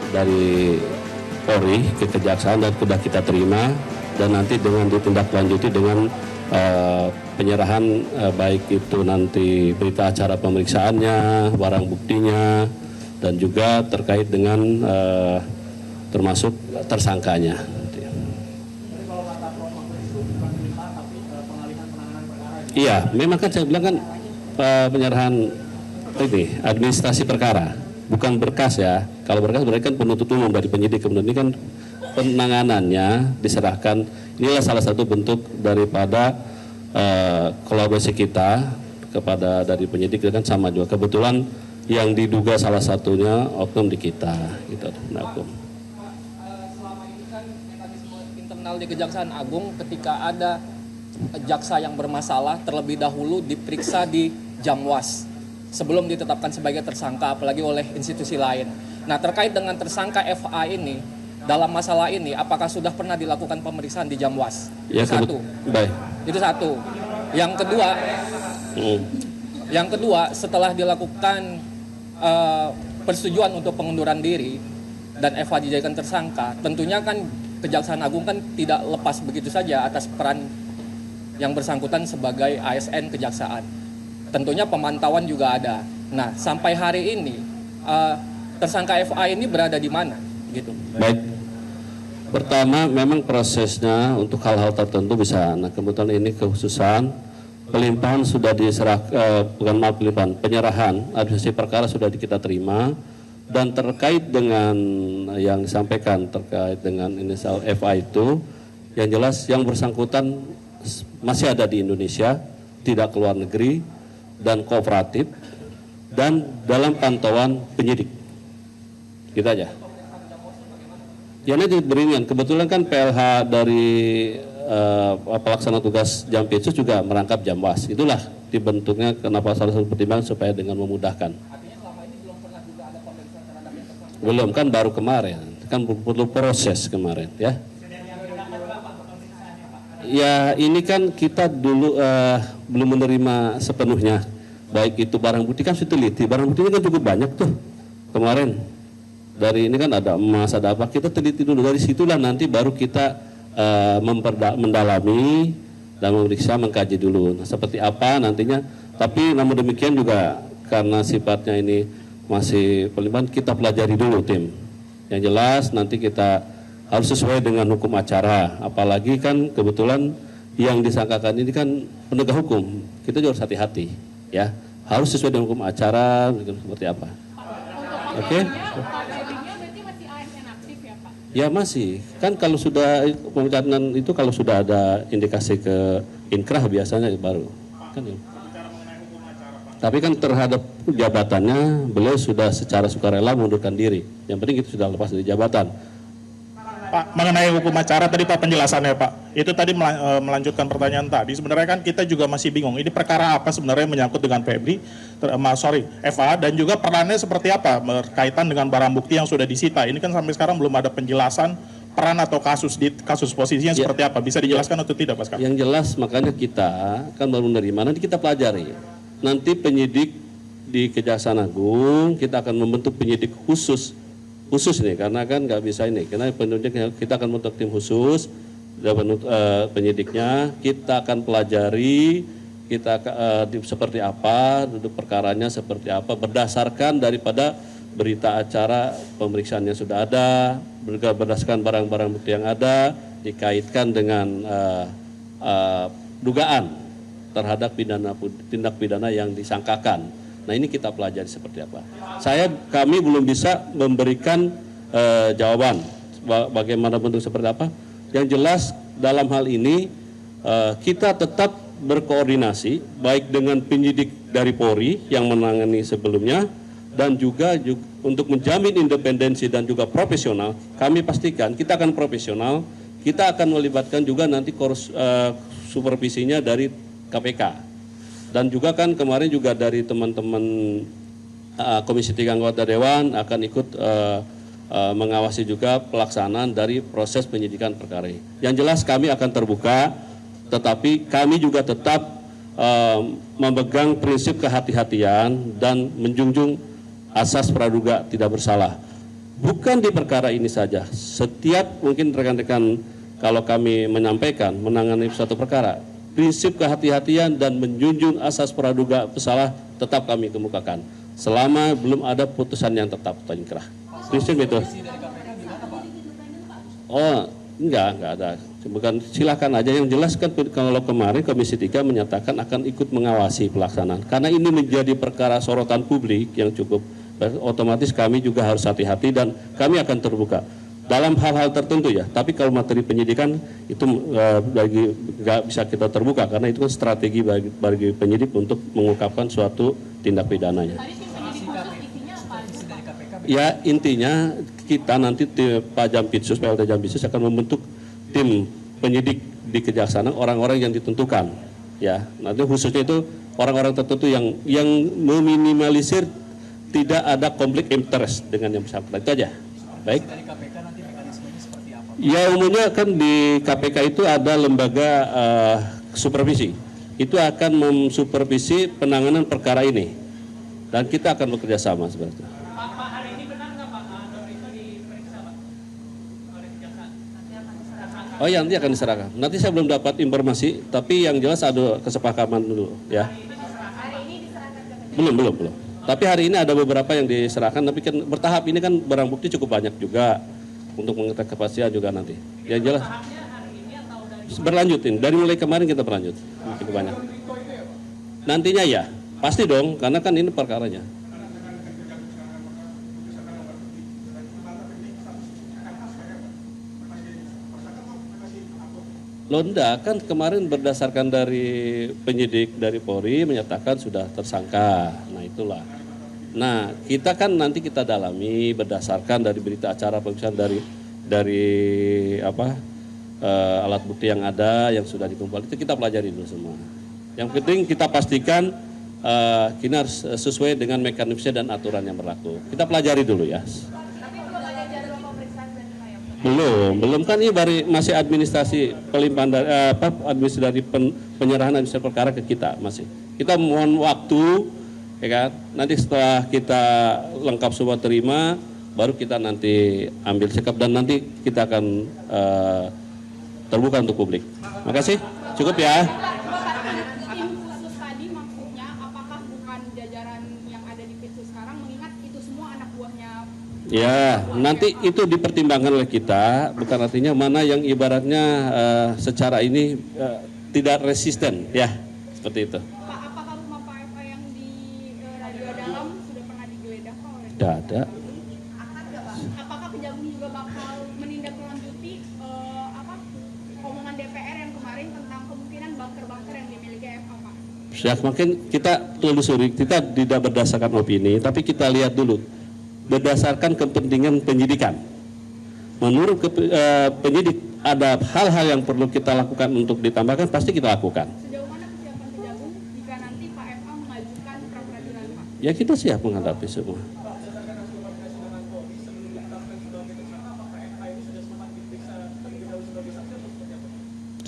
dari Polri ke Kejaksaan dan sudah kita terima, dan nanti dengan ditindaklanjuti dengan penyerahan baik itu nanti berita acara pemeriksaannya, barang buktinya, dan juga terkait dengan termasuk tersangkanya. Iya, memang kan saya bilang kan penyerahan ini administrasi perkara, bukan berkas ya. Kalau berkas berarti kan penuntut umum dari penyidik, kemudian ini kan penanganannya diserahkan. Inilah salah satu bentuk daripada kolaborasi kita kepada dari penyidik, kan sama juga. Kebetulan yang diduga salah satunya oknum di kita, gitu. Selama ini kan mekanisme internal di Kejaksaan Agung, ketika ada jaksa yang bermasalah terlebih dahulu diperiksa di Jamwas sebelum ditetapkan sebagai tersangka, apalagi oleh institusi lain. Nah, terkait dengan tersangka FA ini, dalam masalah ini, apakah sudah pernah dilakukan pemeriksaan di Jamwas? Ya, satu. Baik. Itu satu. Yang kedua, setelah dilakukan persetujuan untuk pengunduran diri dan FA dijadikan tersangka, tentunya kan Kejaksaan Agung kan tidak lepas begitu saja atas peran yang bersangkutan sebagai ASN Kejaksaan. Tentunya pemantauan juga ada. Nah, sampai hari ini tersangka FA ini berada di mana? Gitu. Baik. Pertama, memang prosesnya untuk hal-hal tertentu bisa. Nah, kebetulan ini kekhususan pelimpahan sudah penyerahan administrasi perkara sudah kita terima, dan terkait dengan yang disampaikan terkait dengan inisial FA itu, yang jelas yang bersangkutan masih ada di Indonesia, tidak keluar negeri, dan kooperatif, dan dalam pantauan penyidik. Gitu aja. Ya, nanti beringan. Kebetulan kan PLH dari pelaksana tugas Jampitsus juga merangkap Jamwas. Itulah dibentuknya kenapa salah satu pertimbangan supaya dengan memudahkan. Artinya selama ini belum pernah juga ada pemeriksaan terhadap yang tersangka? Belum, kan baru kemarin. Kan perlu proses kemarin, ya. Ya, ini kan kita dulu belum menerima sepenuhnya. Baik itu barang bukti kan sudah teliti. Barang buktinya kan cukup banyak tuh kemarin. Dari ini kan ada emas, ada apa. Kita teliti dulu. Dari situlah nanti baru kita mendalami dan memeriksa, mengkaji dulu. Nah, seperti apa nantinya. Tapi namun demikian juga karena sifatnya ini masih pelimpahan, kita pelajari dulu tim. Yang jelas nanti kita harus sesuai dengan hukum acara, apalagi kan kebetulan yang disangkakan ini kan penegak hukum, kita juga harus hati-hati, ya, harus sesuai dengan hukum acara seperti apa. Oke? Ya masih, kan kalau sudah pemecatan itu kalau sudah ada indikasi ke inkrah biasanya baru, kan. Tapi kan terhadap jabatannya beliau sudah secara sukarela mengundurkan diri. Yang penting itu sudah lepas dari jabatan. Pak, mengenai hukum acara tadi Pak penjelasannya Pak, itu tadi melanjutkan pertanyaan tadi. Sebenarnya kan kita juga masih bingung, ini perkara apa sebenarnya menyangkut dengan Febri, FA, dan juga perannya seperti apa berkaitan dengan barang bukti yang sudah disita. Ini kan sampai sekarang belum ada penjelasan peran atau kasus posisinya seperti apa. Bisa dijelaskan atau tidak Pak? Yang jelas makanya kita kan baru menerima, nanti kita pelajari. Nanti penyidik di Kejaksaan Agung, kita akan membentuk penyidik khusus nih, karena kan nggak bisa ini, karena penyidiknya kita akan membentuk tim khusus, penyidiknya kita akan pelajari, kita seperti apa, duduk perkaranya seperti apa, berdasarkan daripada berita acara pemeriksaan yang sudah ada, berdasarkan barang-barang bukti yang ada, dikaitkan dengan dugaan terhadap tindak pidana yang disangkakan. Nah, ini kita pelajari seperti apa. Kami belum bisa memberikan jawaban bagaimana bentuk seperti apa. Yang jelas dalam hal ini kita tetap berkoordinasi baik dengan penyidik dari Polri yang menangani sebelumnya, dan juga untuk menjamin independensi dan juga profesional. Kami pastikan kita akan profesional. Kita akan melibatkan juga nanti supervisinya dari KPK. Dan juga kan kemarin juga dari teman-teman Komisi 3 anggota Dewan akan ikut mengawasi juga pelaksanaan dari proses penyidikan perkara ini. Yang jelas kami akan terbuka, tetapi kami juga tetap memegang prinsip kehati-hatian dan menjunjung asas praduga tidak bersalah. Bukan di perkara ini saja. Setiap mungkin rekan-rekan kalau kami menyampaikan menangani suatu perkara, prinsip kehati-hatian dan menjunjung asas praduga bersalah tetap kami kemukakan. Selama belum ada putusan yang tetap atau inkrah. Prinsip itu. Oh, enggak ada. Bukan, silakan aja. Yang jelas kan kalau kemarin Komisi 3 menyatakan akan ikut mengawasi pelaksanaan. Karena ini menjadi perkara sorotan publik yang cukup, otomatis kami juga harus hati-hati dan kami akan terbuka dalam hal-hal tertentu ya. Tapi kalau materi penyidikan itu nggak bisa kita terbuka karena itu kan strategi bagi penyidik untuk mengungkapkan suatu tindak pidananya. Ya intinya kita nanti Pak Jampitsus, PLT Jampitsus akan membentuk tim penyidik di Kejaksaan, orang-orang yang ditentukan. Ya, nanti khususnya itu orang-orang tertentu yang meminimalisir tidak ada konflik interest dengan yang bersangkutan. Itu aja. Baik. Dari KPK nanti mekanismenya seperti apa? Ya umumnya kan di KPK itu ada lembaga supervisi. Itu akan mensupervisi penanganan perkara ini. Dan kita akan bekerja sama seperti itu. Pak, hari ini benar nggak Pak Nuriko diperiksa Pak oleh kejaksaan? Oh ya, nanti akan diserahkan. Nanti saya belum dapat informasi, tapi yang jelas ada kesepakatan dulu ya. Belum. Tapi hari ini ada beberapa yang diserahkan, tapi kan bertahap, ini kan barang bukti cukup banyak juga untuk mengetahui kepastian juga nanti. Yang jelas berlanjutin, dari mulai kemarin kita berlanjut cukup banyak. Nantinya ya, pasti dong, karena kan ini perkaranya. Londa kan kemarin berdasarkan dari penyidik dari Polri menyatakan sudah tersangka. Nah itulah. Nah kita kan nanti kita dalami berdasarkan dari berita acara pemeriksaan dari alat bukti yang ada yang sudah dikumpul itu kita pelajari dulu semua. Yang penting kita pastikan kita harus sesuai dengan mekanisme dan aturan yang berlaku. Kita pelajari dulu ya. Belum kan ini masih administrasi pelimpahan dari administrasi penyerahan administrasi perkara ke kita masih. Kita mohon waktu ya kan. Nanti setelah kita lengkap semua terima baru kita nanti ambil sikap dan nanti kita akan terbuka untuk publik. Makasih. Cukup ya. Tim khusus tadi maksudnya apakah bukan jajaran yang ada di Pitsus sekarang mengingat itu semua anak buahnya? Ya, nanti itu dipertimbangkan oleh kita, bukan artinya mana yang ibaratnya secara ini tidak resisten, ya, seperti itu. Pak, apakah rumah Pak Eva yang di Radio Dalam sudah pernah digeledah Pak oleh? Tidak ada. Apakah Kejagung juga bakal menindaklanjuti omongan DPR yang kemarin tentang kemungkinan bunker-bunker yang dimiliki Eva Pak? Ya, makin kita telusuri, kita tidak berdasarkan opini, tapi kita lihat dulu. Berdasarkan kepentingan penyidikan. Menurut penyidik ada hal-hal yang perlu kita lakukan untuk ditambahkan, pasti kita lakukan. Sejauh mana kesiapan Kejagung jika nanti Pak Eva mengajukan pra-peradilan Pak? Ya kita siap menghadapi semua.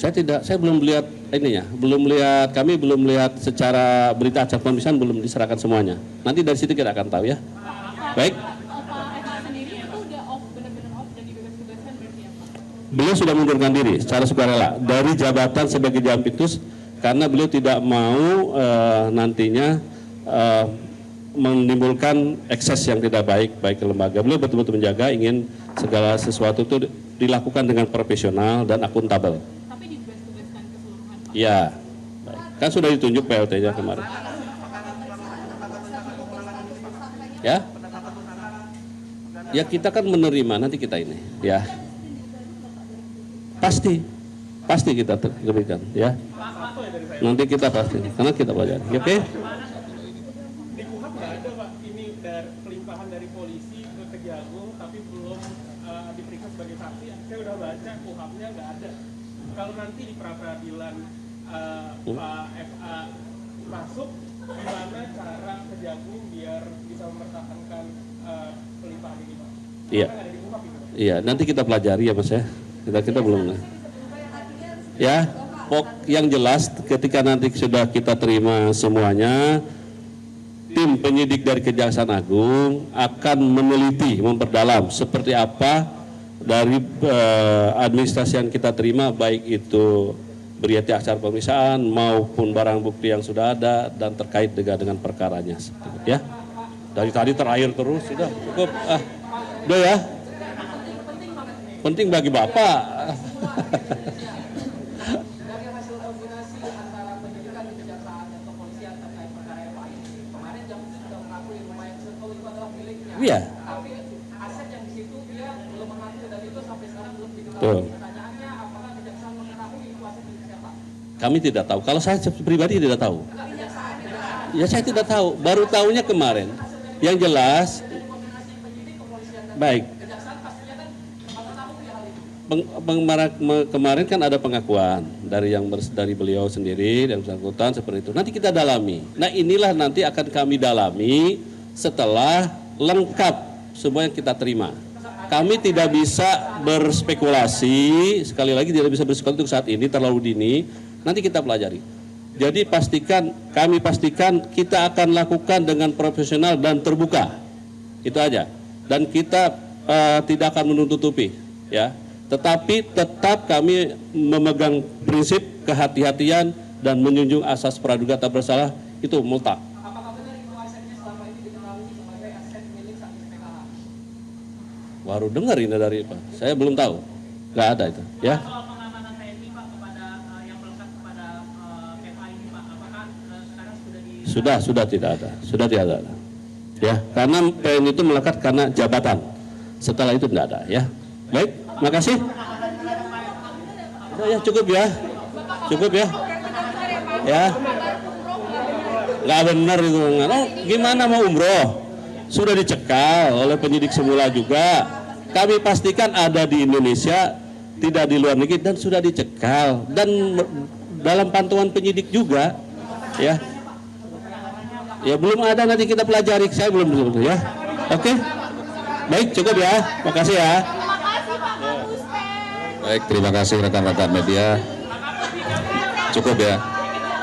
Saya belum lihat ininya, kami belum lihat secara berita acara pemeriksaan belum diserahkan semuanya. Nanti dari situ kita akan tahu ya. Baik. Pak Eva sendiri itu udah benar-benar off dan dibebas-bebaskan berarti ya Pak? Beliau sudah mengundurkan diri secara sukarela dari jabatan sebagai Jampitsus karena beliau tidak mau nantinya menimbulkan ekses yang tidak baik ke lembaga. Beliau betul-betul menjaga ingin segala sesuatu itu dilakukan dengan profesional dan akuntabel. Tapi dibebas-bebaskan keseluruhan Pak? Ya, baik. Kan sudah ditunjuk PLT-nya kemarin. Ya? Ya kita kan menerima nanti kita ini, ya. Pasti kita berikan, ya. Nanti kita pasti, karena kita pelajari, oke? Di KUHAP nggak ada Pak, ini dari pelimpahan dari polisi ke Kejagung, tapi belum diperiksa sebagai saksi. Saya udah baca KUHAP-nya nggak ada. Kalau nanti di pra-peradilan Pak FA masuk, gimana cara Kejagung biar bisa mempertahankan pelimpahan ini Pak? Iya. Iya, nanti kita pelajari ya Mas ya. Kita belum. Ya, yang jelas ketika nanti sudah kita terima semuanya, tim tim penyidik dari Kejaksaan Agung akan meneliti, memperdalam seperti apa dari administrasi yang kita terima, baik itu berita acara pemeriksaan maupun barang bukti yang sudah ada dan terkait dengan perkaranya. Ya, dari tadi terakhir terus, sudah cukup. Udah ya. Penting bagi Bapak. Dari hasil koordinasi antara penyidikan di kejaksaan dan kepolisian terkait perkara FA ini, kemarin Jaksa sudah mengakui rumah yang Circle itu adalah miliknya. Iya. Tapi aset yang di situ dia belum mengaku dan itu sampai sekarang belum diketahui. Betul. Pertanyaannya, apakah kejaksaan mengetahui itu aset milik siapa? Kami tidak tahu. Kalau saya pribadi tidak tahu. Ya saya tidak tahu. Baru tahunya kemarin. Yang jelas, baik. Kemarin kan ada pengakuan dari beliau sendiri yang bersangkutan seperti itu. Nanti kita dalami. Nah inilah nanti akan kami dalami setelah lengkap semua yang kita terima. Kami tidak bisa berspekulasi, sekali lagi tidak bisa berspekulasi untuk saat ini, terlalu dini. Nanti kita pelajari. Jadi kami pastikan kita akan lakukan dengan profesional dan terbuka. Itu aja. Dan kita tidak akan menutupi, ya. Tetapi tetap kami memegang prinsip kehati-hatian dan menjunjung asas praduga tak bersalah, itu mutlak. Apakah benar itu asetnya selama ini diketahui sebagai aset milik Saksi PKH? Baru dengar ini dari Pak. Saya belum tahu. Nggak ada itu, ya. Soal pengamanan TNI Pak kepada yang melekat kepada FA ini Pak, apakah sekarang sudah Sudah tidak ada. Ya, karena PN itu melekat karena jabatan. Setelah itu tidak ada, ya. Baik, makasih. Ya, cukup ya. Ya. Nggak benar itu. Gimana mau umroh? Sudah dicekal oleh penyidik semula juga. Kami pastikan ada di Indonesia, tidak di luar negeri, dan sudah dicekal. Dan dalam pantauan penyidik juga, ya. Ya belum ada, nanti kita pelajari. Saya belum ya. Oke. Baik, cukup ya. Makasih ya. Baik, terima kasih rekan-rekan media. Cukup ya.